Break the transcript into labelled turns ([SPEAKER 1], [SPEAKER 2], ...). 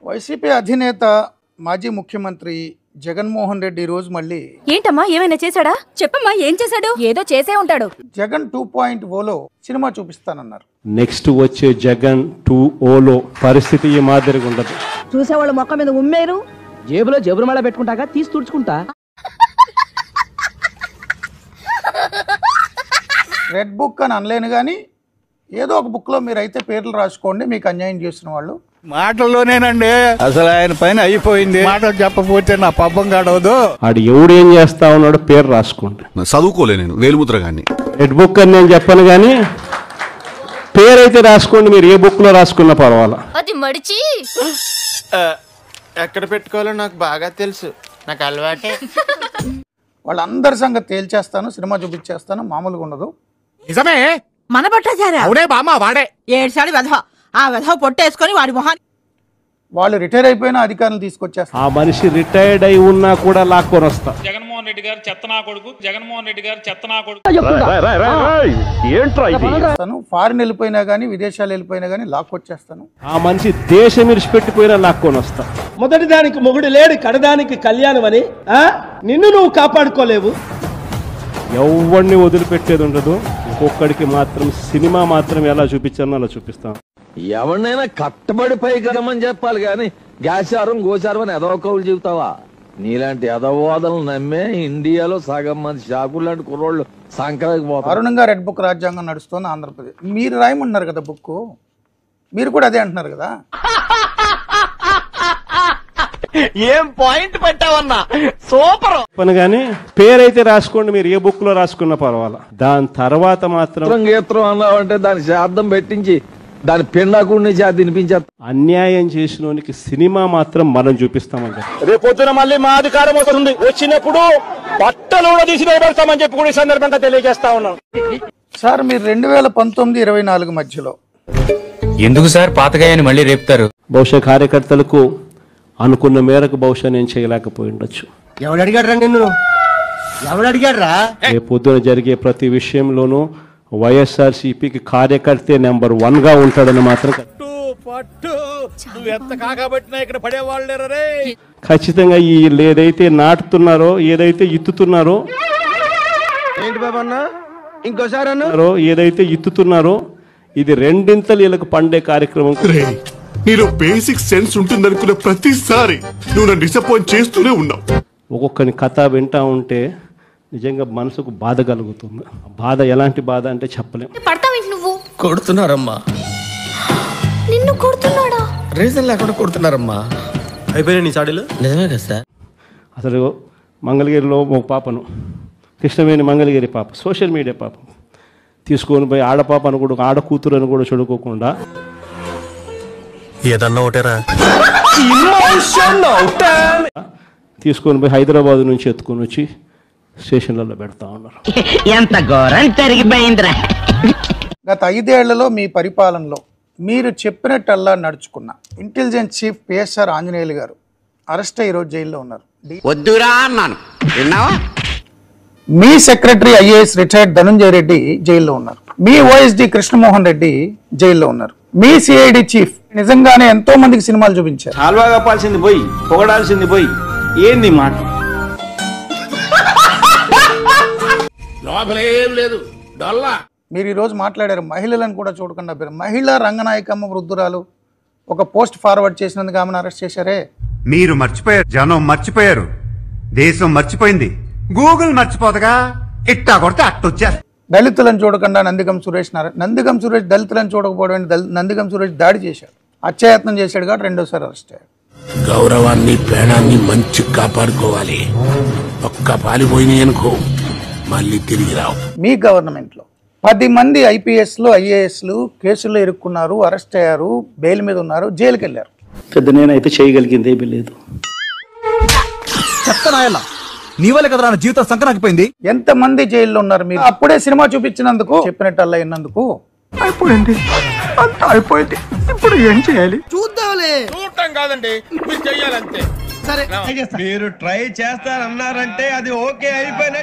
[SPEAKER 1] YCP అధినేత మాజీ ముఖ్యమంత్రి జగన్మోహన్ రెడ్డి రోజు మళ్ళీ
[SPEAKER 2] ఏంటమ్మా ఏమైనా చేశాడా? చెప్పమ్మా ఏం చేశాడు? ఏదో చేసే ఉంటాడు.
[SPEAKER 1] జగన్ 2.0లో సినిమా చూపిస్తానన్నారు.
[SPEAKER 3] నెక్స్ట్ వచ్చే జగన్ 2.0లో పరిస్థితి ఈ మాదిరిగా ఉండదు.
[SPEAKER 4] చూసేవాళ్ళు మొక్క మీద ఉమ్మేరు, జేబులో జబురుమాల పెట్టుకుంటాగా తీసి తుడుచుకుంటా.
[SPEAKER 1] రెడ్ బుక్ అని అనలేను కానీ ఏదో ఒక బుక్లో మీరైతే పేర్లు రాసుకోండి మీకు అన్యాయం చేసిన వాళ్ళు.
[SPEAKER 5] మాటల్లోనేనండి అసలు ఆయన పైన అయిపోయింది. మాటలు చెప్పపోతే నా పబ్బం కాడవదు.
[SPEAKER 3] ఆడు ఎవడేం చేస్తా ఉన్నాడో పేరు రాసుకోండి.
[SPEAKER 6] చదువుకోలే నేను వేలుముద్ర గాని
[SPEAKER 3] రెడ్ బుక్ అని నేను చెప్పను కానీ పేరైతే రాసుకోండి. మీరు ఏ బుక్ లో రాసుకున్నా పర్వాలా.
[SPEAKER 2] అది మడిచి
[SPEAKER 7] ఎక్కడ పెట్టుకోవాలో నాకు బాగా తెలుసు, నాకు అలవాటే.
[SPEAKER 1] వాళ్ళందరి సంగతి తేల్చేస్తాను, సినిమా చూపించేస్తాను, మామూలుగా ఉండదు.
[SPEAKER 4] నిజమే, మన పట్టాచారా
[SPEAKER 7] అవునే బామ్మ వాడే
[SPEAKER 4] ఏడ్చాడు వెధవ. ఆ వెధవ పొట్టేసుకొని వాడి మొహాన్ని
[SPEAKER 1] వాళ్ళు రిటైర్ అయిపోయినా అధికారులు తీసుకొచ్చేస్తారు.
[SPEAKER 3] ఆ మనిషి రిటైర్డ్ అయి ఉన్నా కూడా లాక్కొని వస్తా.
[SPEAKER 8] జగన్మోహన్ రెడ్డి గారు చెత్తనా కొడుకు, జగన్మోహన్ రెడ్డి గారు చెత్తనా కొడుకు.
[SPEAKER 1] ఫారిన్ వెళ్ళిపోయినా కానీ విదేశాలు వెళ్ళిపోయినా కానీ లాక్కొచ్చేస్తాను.
[SPEAKER 3] ఆ మనిషి దేశం విడిచిపెట్టిపోయినా లాక్కొని వస్తా.
[SPEAKER 9] మొదటి దానికి మొగుడు లేడు, కడదానికి కళ్యాణం అని నిన్ను నువ్వు కాపాడుకోలేవు.
[SPEAKER 3] ఎవరిని వదిలిపెట్టేది ఉండదు. ఒక్కొక్కడికి మాత్రం సినిమా మాత్రం ఎలా చూపించానో అలా చూపిస్తాం.
[SPEAKER 10] ఎవరినైనా కట్టబడి పైకి రమ్మని చెప్పాలి గాని గ్యాసారం గోచారం అని ఎదవ కవులు చెబుతావా? నీలాంటి ఎదవవాదనలు నమ్మే ఇండియాలో సగం మంది షాకులు లాంటి కుర్రోళ్ళు సంక్రాంతికి పోతారు.
[SPEAKER 1] అరుణంగా రెడ్ బుక్ రాజ్యాంగం నడుస్తుంది ఆంధ్రప్రదేశ్. మీరు రాయమన్నారు కదా బుక్, మీరు కూడా అదే అంటున్నారు కదా.
[SPEAKER 7] ఏం పాయింట్ పెట్టావన్నా, సూపర్.
[SPEAKER 3] చెప్పను కానీ పేరైతే రాసుకోండి. మీరు ఏ బుక్ లో రాసుకున్నా పర్వాలా. దాని తర్వాత మాత్రం
[SPEAKER 10] గీత్రం అన్నావంటే దాని శార్థం పెట్టించి దాని పిండాకుడిని చేత తినిపించేస్తా.
[SPEAKER 3] అన్యాయం చేసినోనికి సినిమా మాత్రం మనం చూపిస్తామంట.
[SPEAKER 9] రేపొద్దున మళ్ళీ మా అధికారం వస్తుంది, వచ్చినప్పుడు బట్టలు కూడా తీసి నిలబెడతామని చెప్పి కూడా ఈ సందర్భంగా తెలియజేస్తా ఉన్నాం.
[SPEAKER 1] సార్ మీరు 2019-24 మధ్యలో
[SPEAKER 11] ఎందుకు సార్ పాతగాయని మళ్ళీ రేపుతారు?
[SPEAKER 3] బహుశా కార్యకర్తలకు అనుకున్న మేరకు బహుశా నేను చేయలేకపోయి ఉండొచ్చు.
[SPEAKER 9] ఎవడు అడిగాడు నిన్ను? ఎవడు అడిగాడ్రా?
[SPEAKER 3] రేపు పొద్దున జరిగే ప్రతి విషయంలోనూ వైఎస్ఆర్సీపీకి కార్యకర్తే నెంబర్ 1 గా ఉంటాడని మాత్రం ఖచ్చితంగా వీళ్ళు ఏదైతే నాటుతున్నారో, ఏదైతే ఇత్తుతున్నారో,
[SPEAKER 9] ఏంటి బాబన్నా ఇంకోసారి
[SPEAKER 3] ఏదైతే ఇత్తుతున్నారో ఇది రెండింతలు వీళ్ళకు పండే కార్యక్రమం.
[SPEAKER 6] నీలో బేసిక్ సెన్స్ ఉంటుందనుకున్న ప్రతిసారి నువ్వు నన్ను డిసప్పాయింట్ చేస్తూనే ఉన్నావు.
[SPEAKER 3] ఒక్కొక్కని కథ వింటా ఉంటే నిజంగా మనసుకు బాధ కలుగుతుంది. బాధ ఎలాంటి బాధ అంటే చెప్పలేము.
[SPEAKER 2] పడతావేంటి నువ్వు?
[SPEAKER 7] కొడుతున్నారమ్మా.
[SPEAKER 2] నిన్ను కొడుతున్నాడా?
[SPEAKER 7] రీజన్ లేకుండా కొడుతున్నారమ్మా.
[SPEAKER 9] అయిపోయినా నీ చాడీలు?
[SPEAKER 7] నిజమే కదా సార్.
[SPEAKER 3] అసలు మంగళగిరిలో ఒక పాపను, కృష్ణవేణి మంగళగిరి పాప, సోషల్ మీడియా పాప తీసుకొని పోయి ఆడపాప అని కూడా, ఆడ కూతురు అని కూడా చూడుకోకుండా
[SPEAKER 7] ఏదన్నా ఒకటేరా
[SPEAKER 3] తీసుకొని పోయి హైదరాబాద్ నుంచి ఎత్తుకొని వచ్చి స్టేషన్లలో పెడతా ఉన్నారు.
[SPEAKER 4] ఎంత ఘోరం జరిగిపోయిందిరా.
[SPEAKER 1] గత 5 ఏళ్లలో మీ పరిపాలనలో మీరు చెప్పినట్టల్లా నడుచుకున్న ఇంటెలిజెన్స్ చీఫ్ పిఎస్ఆర్ ఆంజనేయులు గారు అరెస్ట్ అయ్యి ఈరోజు జైల్లో ఉన్నారు.
[SPEAKER 7] వద్దురా అన్నాను, విన్నావా?
[SPEAKER 1] మీ secretary IAS retired Dhanunjaya Reddy జైల్లో ఉన్నారు. మీ ఓఎస్డి కృష్ణమోహన్ రెడ్డి జైల్లో ఉన్నారు. మీ సిఐడి చీఫ్ నిజంగానే ఎంతో మందికి సినిమాలు చూపించారు.
[SPEAKER 9] హల్వా కప్పాల్సింది పోయి, పొగడాల్సింది పోయి, ఏంది మాట?
[SPEAKER 7] లోపలేం లేదు డొల్లా.
[SPEAKER 1] మీరు ఈరోజు మాట్లాడారు మహిళలను కూడా చూడకుండా మహిళా రంగనాయకమ్మ వృద్ధురాలు ఒక పోస్ట్ ఫార్వర్డ్ చేసినందుకు ఆమెను అరెస్ట్ చేశారే.
[SPEAKER 12] మీరు మర్చిపోయారు, జనం మర్చిపోయారు, దేశం మర్చిపోయింది, గూగుల్ మర్చిపోతగా ఇట్టా కొడితే అట్టొచ్చారు.
[SPEAKER 1] దళితులను చూడకుండా నందిగం సురేష్ దళితులను చూడకపోవడం, నందిగం సురేష్ దాడి చేశాడు, హత్యాయత్నం చేశాడు కాబట్టి 2వ సారి అరెస్ట్ అయ్యాడు.
[SPEAKER 7] గౌరవాన్ని పేణాన్ని మంచి కాపాడుకోవాలి. ఒక్క పాలిపోయినాయి అనుకో మళ్ళీ తిరిగి రావు.
[SPEAKER 1] మీ గవర్నమెంట్లో 10 మంది ఐపీఎస్లు ఐఏఎస్లు కేసుల్లో ఇరుక్కున్నారు, అరెస్ట్ అయ్యారు, బెయిల్ మీద ఉన్నారు, జైలుకి వెళ్ళారు.
[SPEAKER 3] పెద్ద నేనైతే చేయగలిగింది ఏమీ లేదు.
[SPEAKER 5] చెప్తానా నీ వల్ల కదా నా జీవితం సంకనాకిపోయింది.
[SPEAKER 1] ఎంతమంది జైల్లో ఉన్నారు మీరు? అప్పుడే సినిమా చూపించినందుకు, చెప్పినట్టు అలా విన్నందుకు
[SPEAKER 5] అయిపోయింది, అంత అయిపోయింది. ఇప్పుడు ఏం చేయాలి?
[SPEAKER 7] చూద్దాంలే. చూడటం కాదండి, మీరు చెయ్యాలంతే. సరే
[SPEAKER 9] మీరు ట్రై చేస్తారన్నారంటే అది ఓకే అయిపోయిన